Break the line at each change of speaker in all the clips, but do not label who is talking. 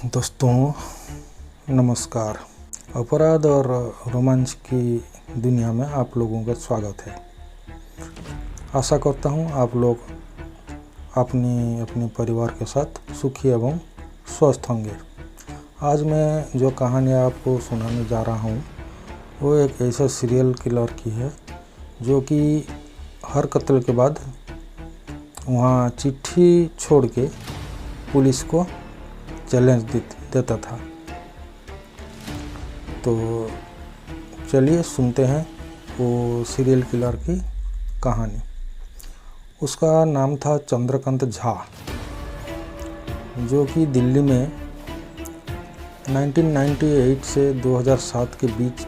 दोस्तों नमस्कार। अपराध और रोमांच की दुनिया में आप लोगों का स्वागत है। आशा करता हूँ आप लोग अपने परिवार के साथ सुखी एवं स्वस्थ होंगे। आज मैं जो कहानी आपको सुनाने जा रहा हूँ वो एक ऐसा सीरियल किलर की है जो कि हर कत्ल के बाद वहाँ चिट्ठी छोड़ के पुलिस को चैलेंज देता था। तो चलिए सुनते हैं वो सीरियल किलर की कहानी। उसका नाम था चंद्रकांत झा, जो कि दिल्ली में 1998 से 2007 के बीच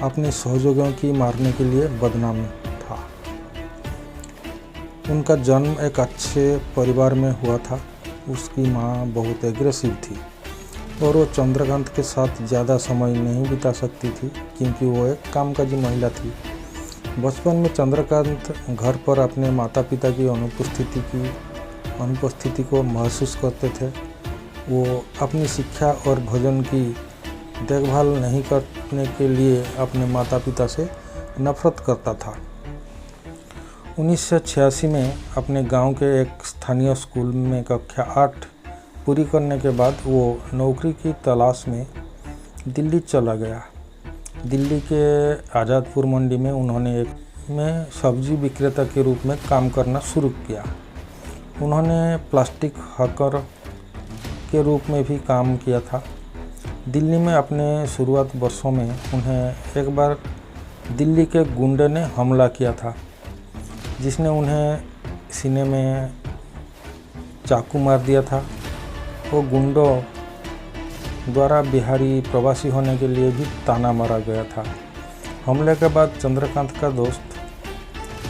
अपने सहयोगियों की मारने के लिए बदनाम था। उनका जन्म एक अच्छे परिवार में हुआ था। उसकी माँ बहुत एग्रेसिव थी और वो चंद्रकांत के साथ ज़्यादा समय नहीं बिता सकती थी क्योंकि वो एक कामकाजी महिला थी। बचपन में चंद्रकांत घर पर अपने माता पिता की अनुपस्थिति को महसूस करते थे। वो अपनी शिक्षा और भोजन की देखभाल नहीं करने के लिए अपने माता पिता से नफरत करता था। 1986 में अपने गांव के एक स्थानीय स्कूल में कक्षा 8 पूरी करने के बाद वो नौकरी की तलाश में दिल्ली चला गया। दिल्ली के आज़ादपुर मंडी में उन्होंने सब्जी विक्रेता के रूप में काम करना शुरू किया। उन्होंने प्लास्टिक हॉकर के रूप में भी काम किया था। दिल्ली में अपने शुरुआत वर्षों में उन्हें एक बार दिल्ली के गुंडे ने हमला किया था, जिसने उन्हें सीने में चाकू मार दिया था। वो गुंडों द्वारा बिहारी प्रवासी होने के लिए भी ताना मारा गया था। हमले के बाद चंद्रकांत का दोस्त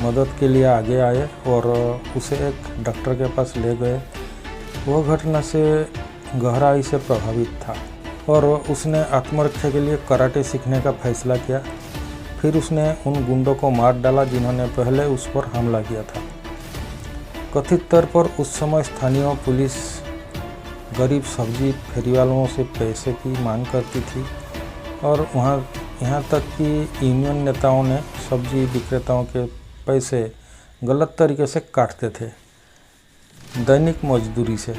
मदद के लिए आगे आए और उसे एक डॉक्टर के पास ले गए। वह घटना से गहराई से प्रभावित था और उसने आत्मरक्षा के लिए कराटे सीखने का फैसला किया। फिर उसने उन गुंडों को मार डाला जिन्होंने पहले उस पर हमला किया था। कथित तौर पर उस समय स्थानीय पुलिस गरीब सब्जी फेरीवालों से पैसे की मांग करती थी और यहाँ तक कि यूनियन नेताओं ने सब्जी विक्रेताओं के पैसे गलत तरीके से काटते थे, दैनिक मजदूरी से।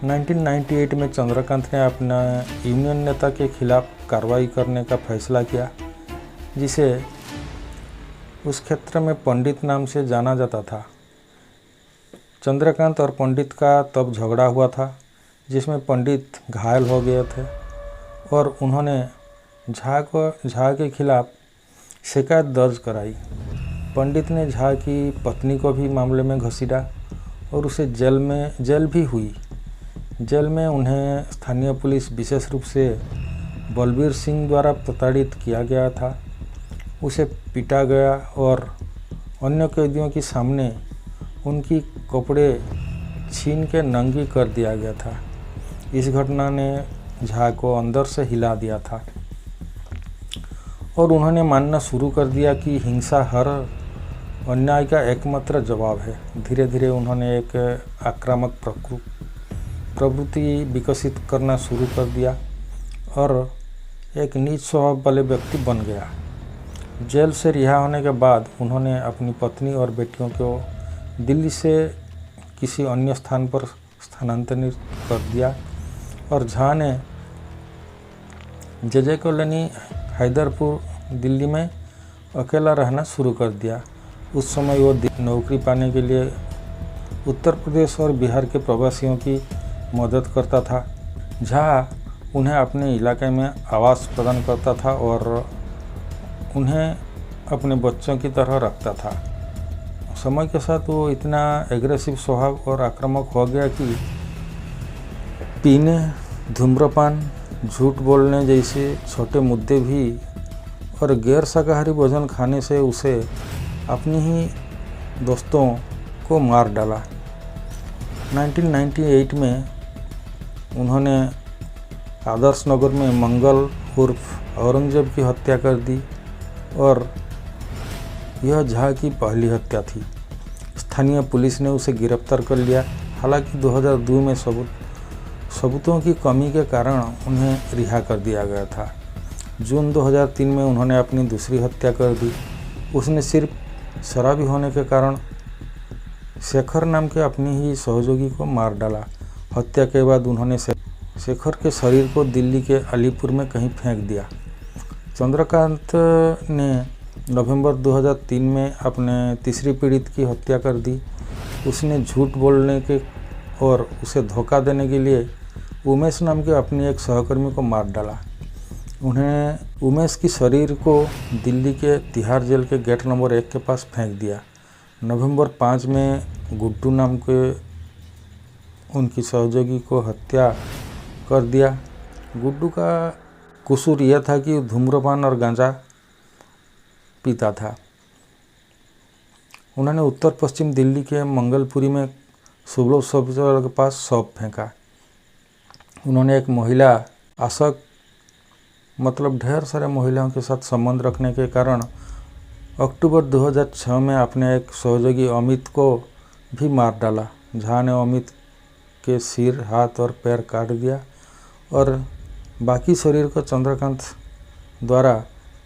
1998 में चंद्रकांत ने अपना यूनियन नेता के खिलाफ कार्रवाई करने का फैसला किया, जिसे उस क्षेत्र में पंडित नाम से जाना जाता था। चंद्रकांत और पंडित का तब झगड़ा हुआ था, जिसमें पंडित घायल हो गए थे और उन्होंने झा के खिलाफ शिकायत दर्ज कराई। पंडित ने झा की पत्नी को भी मामले में घसीटा और उसे जेल भी हुई। जेल में उन्हें स्थानीय पुलिस विशेष रूप से बलबीर सिंह द्वारा प्रताड़ित किया गया था। उसे पीटा गया और अन्य कैदियों के सामने उनकी कपड़े छीन के नंगी कर दिया गया था। इस घटना ने झा को अंदर से हिला दिया था और उन्होंने मानना शुरू कर दिया कि हिंसा हर अन्याय का एकमात्र जवाब है। धीरे धीरे उन्होंने एक आक्रामक प्रवृत्ति विकसित करना शुरू कर दिया और एक नीच स्वभाव वाले व्यक्ति बन गया। जेल से रिहा होने के बाद उन्होंने अपनी पत्नी और बेटियों को दिल्ली से किसी अन्य स्थान पर स्थानांतरित कर दिया और झा ने जे कॉलोनी हैदरपुर दिल्ली में अकेला रहना शुरू कर दिया। उस समय वो नौकरी पाने के लिए उत्तर प्रदेश और बिहार के प्रवासियों की मदद करता था। झा उन्हें अपने इलाके में आवास प्रदान करता था और उन्हें अपने बच्चों की तरह रखता था। समय के साथ वो इतना एग्रेसिव स्वभाव और आक्रामक हो गया कि पीने, धूम्रपान, झूठ बोलने जैसे छोटे मुद्दे भी और गैर शाकाहारी भोजन खाने से उसे अपनी ही दोस्तों को मार डाला। 1998 में उन्होंने आदर्श नगर में मंगल उर्फ औरंगजेब की हत्या कर दी और यह झा की पहली हत्या थी। स्थानीय पुलिस ने उसे गिरफ्तार कर लिया। हालांकि 2002 में सबूत सबूतों की कमी के कारण उन्हें रिहा कर दिया गया था। जून 2003 में उन्होंने अपनी दूसरी हत्या कर दी। उसने सिर्फ शराबी होने के कारण शेखर नाम के अपनी ही सहयोगी को मार डाला। हत्या के बाद उन्होंने शेखर के शरीर को दिल्ली के अलीपुर में कहीं फेंक दिया। चंद्रकांत ने नवंबर 2003 में अपने तीसरी पीड़ित की हत्या कर दी। उसने झूठ बोलने के और उसे धोखा देने के लिए उमेश नाम के अपनी एक सहकर्मी को मार डाला। उन्हें उमेश की शरीर को दिल्ली के तिहाड़ जेल के गेट नंबर 1 के पास फेंक दिया। नवंबर 5 में गुड्डू नाम के उनकी सहयोगी को हत्या कर दिया। गुड्डू का कसूर यह था कि धूम्रपान और गांजा पीता था। उन्होंने उत्तर पश्चिम दिल्ली के मंगलपुरी में सुबलो सब्जर के पास शव फेंका। उन्होंने एक महिला आशक मतलब ढेर सारे महिलाओं के साथ संबंध रखने के कारण अक्टूबर 2006 में अपने एक सहयोगी अमित को भी मार डाला। झा ने अमित के सिर, हाथ और पैर काट दिया और बाकी शरीर को चंद्रकांत द्वारा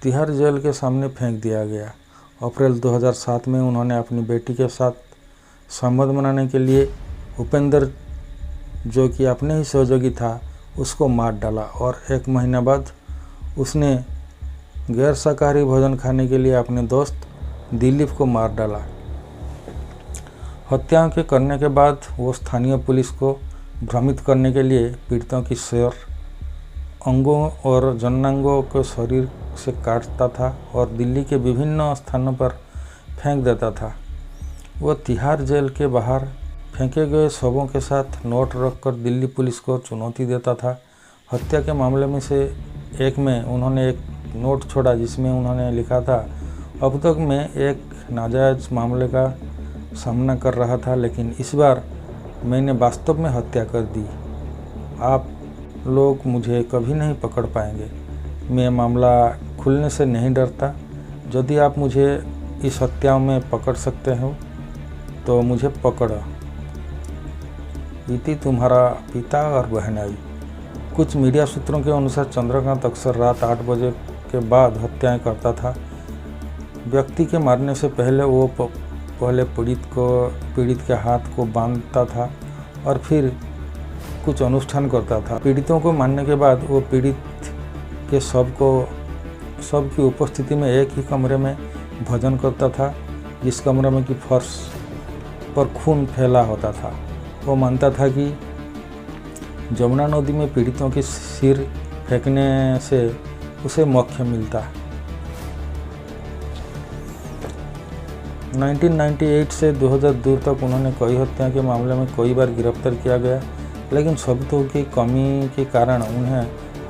तिहाड़ जेल के सामने फेंक दिया गया। अप्रैल 2007 में उन्होंने अपनी बेटी के साथ संबंध बनाने के लिए उपेंद्र, जो कि अपने ही सहयोगी था, उसको मार डाला और 1 महीना बाद उसने गैर शाकाहारी भोजन खाने के लिए अपने दोस्त दिलीप को मार डाला। हत्याओं के करने के बाद वो स्थानीय पुलिस को भ्रमित करने के लिए पीड़ितों की सिर, अंगों और जननांगों को शरीर से काटता था और दिल्ली के विभिन्न स्थानों पर फेंक देता था। वो तिहाड़ जेल के बाहर फेंके गए शवों के साथ नोट रखकर दिल्ली पुलिस को चुनौती देता था। हत्या के मामले में से एक में उन्होंने एक नोट छोड़ा जिसमें उन्होंने लिखा था, अब तक मैं एक नाजायज मामले का सामना कर रहा था, लेकिन इस बार मैंने वास्तव में हत्या कर दी। आप लोग मुझे कभी नहीं पकड़ पाएंगे। मैं मामला खुलने से नहीं डरता। यदि आप मुझे इस हत्याओं में पकड़ सकते हो तो मुझे पकड़ो। इति तुम्हारा पिता और बहनाई। कुछ मीडिया सूत्रों के अनुसार चंद्रकांत अक्सर रात 8 बजे के बाद हत्याएं करता था। व्यक्ति के मारने से पहले वो पहले पीड़ित के हाथ को बांधता था और फिर कुछ अनुष्ठान करता था। पीड़ितों को मारने के बाद वो पीड़ित के शव की उपस्थिति में एक ही कमरे में भोजन करता था, जिस कमरे में कि फर्श पर खून फैला होता था। वो मानता था कि जमुना नदी में पीड़ितों के सिर फेंकने से उसे मोक्ष मिलता। 1998 से 2002 तक उन्होंने कई हत्या के मामले में कई बार गिरफ्तार किया गया, लेकिन सबूतों की कमी के कारण उन्हें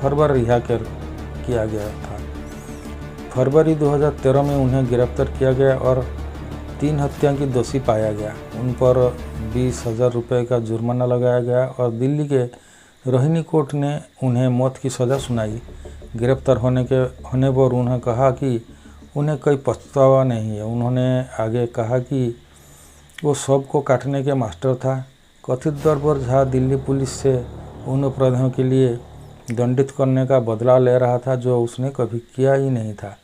हर बार रिहा किया गया था। फरवरी 2013 में उन्हें गिरफ्तार किया गया और 3 हत्या की दोषी पाया गया। उन पर 20,000 रुपये का जुर्माना लगाया गया और दिल्ली के रोहिणी कोर्ट ने उन्हें मौत की सज़ा सुनाई। गिरफ्तार होने पर उन्हें कहा कि उन्हें कोई पछतावा नहीं है। उन्होंने आगे कहा कि वो शव को काटने के मास्टर था। कथित तौर पर झा दिल्ली पुलिस से उन अपराधों के लिए दंडित करने का बदला ले रहा था जो उसने कभी किया ही नहीं था।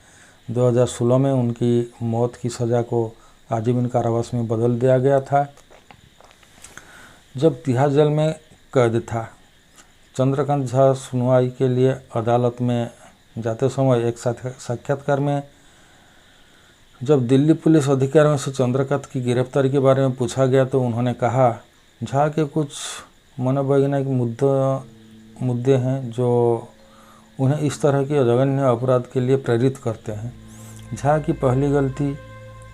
2016 में उनकी मौत की सज़ा को आजीवन कारावास में बदल दिया गया था। जब तिहाड़ जेल में कैद था, चंद्रकांत झा सुनवाई के लिए अदालत में जाते समय एक साक्षात्कार में जब दिल्ली पुलिस अधिकारियों से चंद्रकांत की गिरफ्तारी के बारे में पूछा गया तो उन्होंने कहा, झा के कुछ मनोवैज्ञानिक मुद्दे हैं जो उन्हें इस तरह के जघन्य अपराध के लिए प्रेरित करते हैं। झा की पहली गलती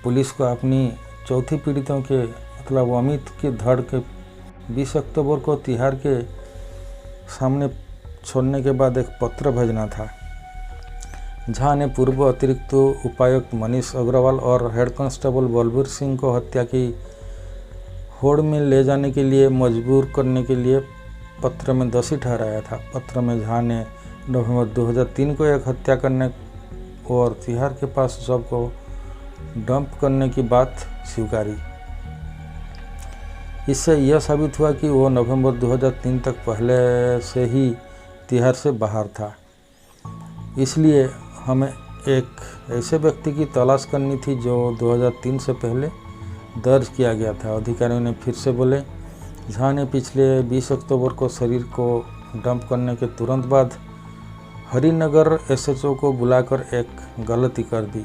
पुलिस को अपनी चौथी पीड़ितों के मतलब अमित की धड़ के 20 अक्टूबर को तिहाड़ के सामने छोड़ने के बाद एक पत्र भेजना था। झा ने पूर्व अतिरिक्त उपायुक्त मनीष अग्रवाल और हेड कांस्टेबल बलबीर सिंह को हत्या की होड़ में ले जाने के लिए मजबूर करने के लिए पत्र में दोषी ठहराया था। पत्र में झा ने नवंबर 2003 को एक हत्या करने और तिहाड़ के पास शव को डंप करने की बात स्वीकारी। इससे यह साबित हुआ कि वो नवंबर 2003 तक पहले से ही तिहाड़ से बाहर था। इसलिए हमें एक ऐसे व्यक्ति की तलाश करनी थी जो 2003 से पहले दर्ज किया गया था। अधिकारियों ने फिर से बोले। झा ने पिछले 20 अक्टूबर को शरीर को डंप करने के तुरंत बाद हरिनगर एसएचओ को बुलाकर एक गलती कर दी।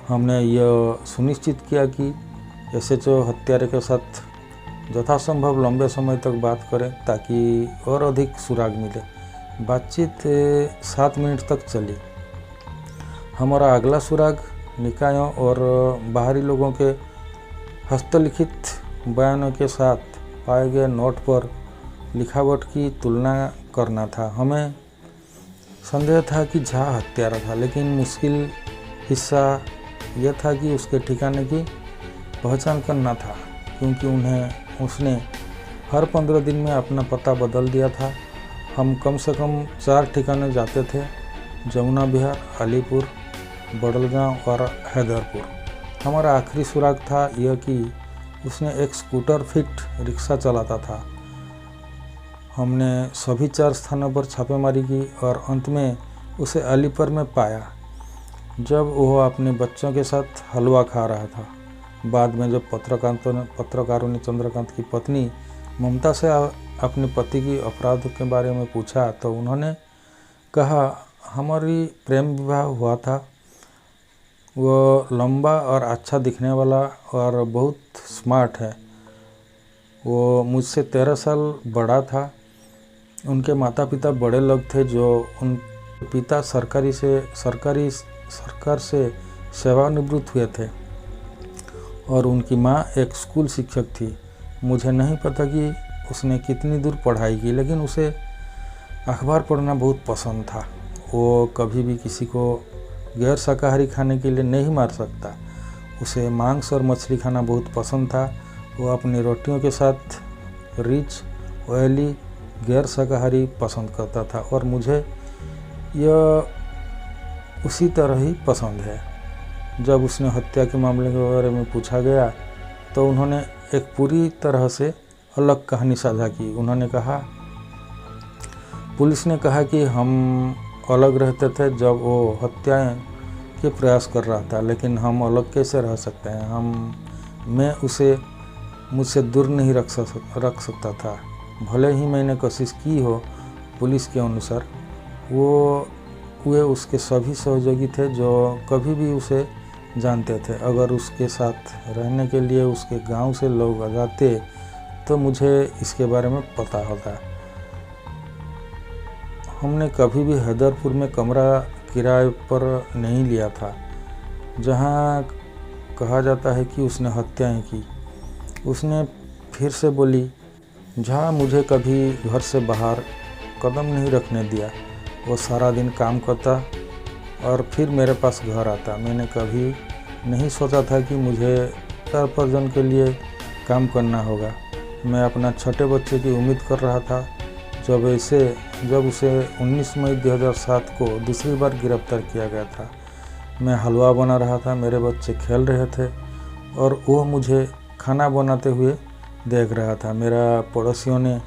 हमने यह सुनिश्चित किया कि एसएचओ हत्यारे के साथ यथासंभव लंबे समय तक बात करें ताकि और अधिक सुराग मिले। बातचीत 7 मिनट तक चली। हमारा अगला सुराग निकायों और बाहरी लोगों के हस्तलिखित बयानों के साथ पाए गए नोट पर लिखावट की तुलना करना था। हमें संदेह था कि झा हत्यारा था, लेकिन मुश्किल हिस्सा यह था कि उसके ठिकाने की पहचान करना था, क्योंकि उसने हर 15 दिन में अपना पता बदल दिया था। हम कम से कम 4 ठिकाने जाते थे: जमुना विहार, अलीपुर, बड़लगांव और हैदरपुर। हमारा आखिरी सुराग था यह कि उसने एक स्कूटर फिट रिक्शा चलाता था। हमने सभी 4 स्थानों पर छापेमारी की और अंत में उसे अलीपुर में पाया, जब वह अपने बच्चों के साथ हलवा खा रहा था। बाद में जब पत्रकारों ने चंद्रकांत की पत्नी ममता से अपने पति की अपराध के बारे में पूछा तो उन्होंने कहा, हमारी प्रेम विवाह हुआ था। वो लंबा और अच्छा दिखने वाला और बहुत स्मार्ट है। वो मुझसे 13 साल बड़ा था। उनके माता पिता बड़े लोग थे। जो उन पिता सरकार से सेवानिवृत्त हुए थे और उनकी माँ एक स्कूल शिक्षक थी। मुझे नहीं पता कि उसने कितनी दूर पढ़ाई की, लेकिन उसे अखबार पढ़ना बहुत पसंद था। वो कभी भी किसी को गैर शाकाहारी खाने के लिए नहीं मार सकता। उसे मांस और मछली खाना बहुत पसंद था। वो अपनी रोटियों के साथ रिच, ऑयली, गैर शाकाहारी पसंद करता था और मुझे यह उसी तरह ही पसंद है। जब उसने हत्या के मामले के बारे में पूछा गया तो उन्होंने एक पूरी तरह से अलग कहानी साझा की। उन्होंने कहा, पुलिस ने कहा कि हम अलग रहते थे जब वो हत्याएं के प्रयास कर रहा था, लेकिन हम अलग कैसे रह सकते हैं? मैं उसे मुझसे दूर नहीं रख सकता था, भले ही मैंने कोशिश की हो। पुलिस के अनुसार वे उसके सभी सहयोगी थे जो कभी भी उसे जानते थे। अगर उसके साथ रहने के लिए उसके गांव से लोग आ जाते तो मुझे इसके बारे में पता होता। हमने कभी भी हैदरपुर में कमरा किराए पर नहीं लिया था, जहां कहा जाता है कि उसने हत्याएं की। उसने फिर से बोली, झा मुझे कभी घर से बाहर कदम नहीं रखने दिया। वो सारा दिन काम करता और फिर मेरे पास घर आता। मैंने कभी नहीं सोचा था कि मुझे 4 के लिए काम करना होगा। मैं अपना छोटे बच्चे की उम्मीद कर रहा था। जब उसे 19 मई 2007 को दूसरी बार गिरफ्तार किया गया था, मैं हलवा बना रहा था। मेरे बच्चे खेल रहे थे और वो मुझे खाना बनाते हुए देख रहा था। मेरा पड़ोसियों ने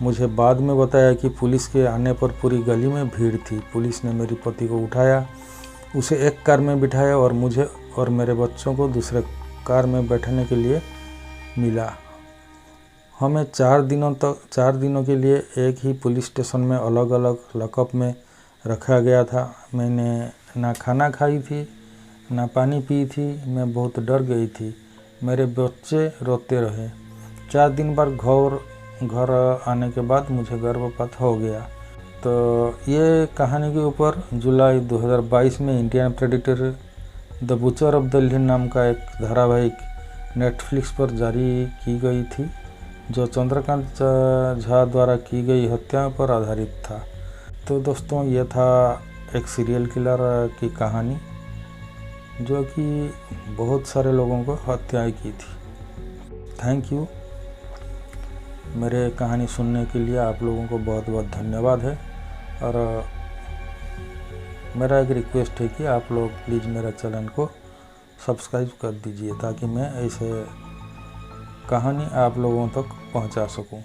मुझे बाद में बताया कि पुलिस के आने पर पूरी गली में भीड़ थी। पुलिस ने मेरे पति को उठाया, उसे एक कार में बिठाया और मुझे और मेरे बच्चों को दूसरे कार में बैठने के लिए मिला। हमें 4 दिनों के लिए एक ही पुलिस स्टेशन में अलग अलग लॉकअप में रखा गया था। मैंने ना खाना खाई थी, ना पानी पी थी। मैं बहुत डर गई थी। मेरे बच्चे रोते रहे। 4 दिन बाद घर आने के बाद मुझे गर्भपात हो गया। तो ये कहानी के ऊपर जुलाई 2022 में Indian predator the butcher of Delhi नाम का एक धारावाहिक नेटफ्लिक्स पर जारी की गई थी, जो चंद्रकांत झा द्वारा की गई हत्या पर आधारित था। तो दोस्तों, यह था एक सीरियल किलर की कहानी जो कि बहुत सारे लोगों को हत्याएं की थी। Thank you. मेरे कहानी सुनने के लिए आप लोगों को बहुत बहुत धन्यवाद है। और मेरा एक रिक्वेस्ट है कि आप लोग प्लीज़ मेरा चैनल को सब्सक्राइब कर दीजिए ताकि मैं ऐसे कहानी आप लोगों तक पहुंचा सकूं।